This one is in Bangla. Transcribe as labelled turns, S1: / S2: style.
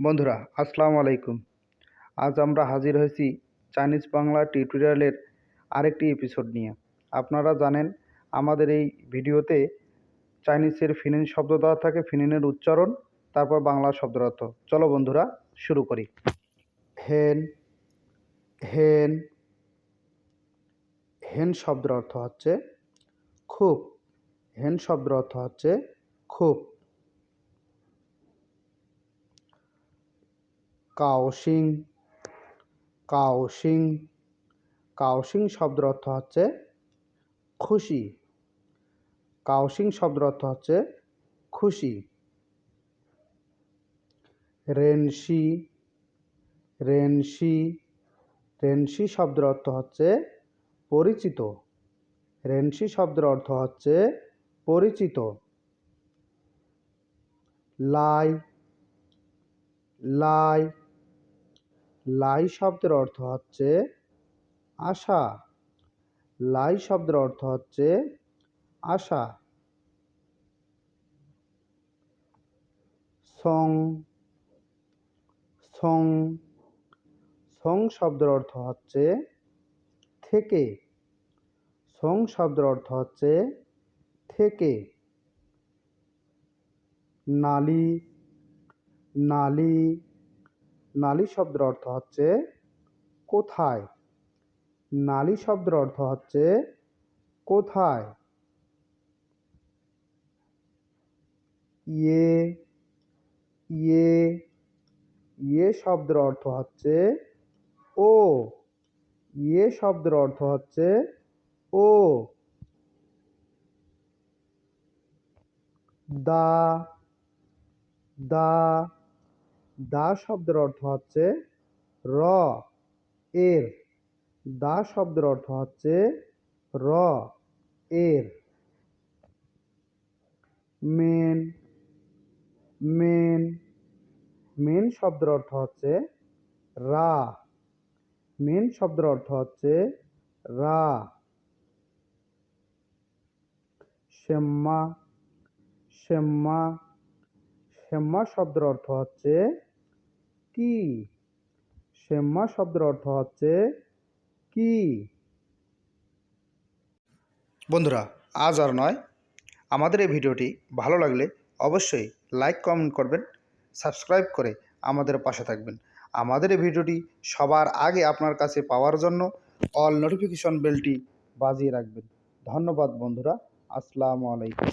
S1: বন্ধুরা আসসালামু আলাইকুম। আজ আমরা হাজির হয়েছি চাইনিজ বাংলা টিউটোরিয়ালের আরেকটি এপিসোড নিয়ে। আপনারা জানেন আমাদের এই ভিডিওতে চাইনিজের ফিনিন শব্দ দেওয়া থাকে, ফিনিনের উচ্চারণ, তারপর বাংলা শব্দের অর্থ। চলো বন্ধুরা শুরু করি। হেন হেন হেন শব্দের অর্থ হচ্ছে খুব। হেন শব্দের অর্থ হচ্ছে খুব। কাওশিং কাওশিং কাওশিং শব্দের অর্থ হচ্ছে খুশি। কাওশিং শব্দের অর্থ হচ্ছে খুশি। রেনশি রেনশি রেনশি শব্দের অর্থ হচ্ছে পরিচিত। রেনশি শব্দের অর্থ হচ্ছে পরিচিত। লাই লাই লাই শব্দের অর্থ হচ্ছে আশা। লাই শব্দের অর্থ হচ্ছে আশা। সং সং সং শব্দের অর্থ হচ্ছে থেকে। সং শব্দের অর্থ হচ্ছে থেকে। নালি নালি নালি শব্দের অর্থ হচ্ছে কোথায়। নালি শব্দের অর্থ হচ্ছে কোথায়। ইয়ে ইয়ে ইয়ে শব্দের অর্থ হচ্ছে ও। ইয়ে শব্দের অর্থ হচ্ছে ও। দা দা দা শব্দের অর্থ হচ্ছে র এর। দা শব্দের অর্থ হচ্ছে র এর। মেন মেন মেন শব্দের অর্থ হচ্ছে রা। মেন শব্দের অর্থ হচ্ছে রা। শ্যামা শ্যামা শ্যামা শব্দের অর্থ হচ্ছে কি। শ্যামা শব্দের অর্থ হচ্ছে কি। বন্ধুরা আজ আর নয়, আমাদের এই ভিডিওটি ভালো লাগলে অবশ্যই লাইক কমেন্ট করবেন, সাবস্ক্রাইব করে আমাদের পাশে থাকবেন। আমাদের এই ভিডিওটি সবার আগে আপনার কাছে পাওয়ার জন্য অল নোটিফিকেশন বেলটি বাজিয়ে রাখবেন। ধন্যবাদ বন্ধুরা। আসসালামু আলাইকুম।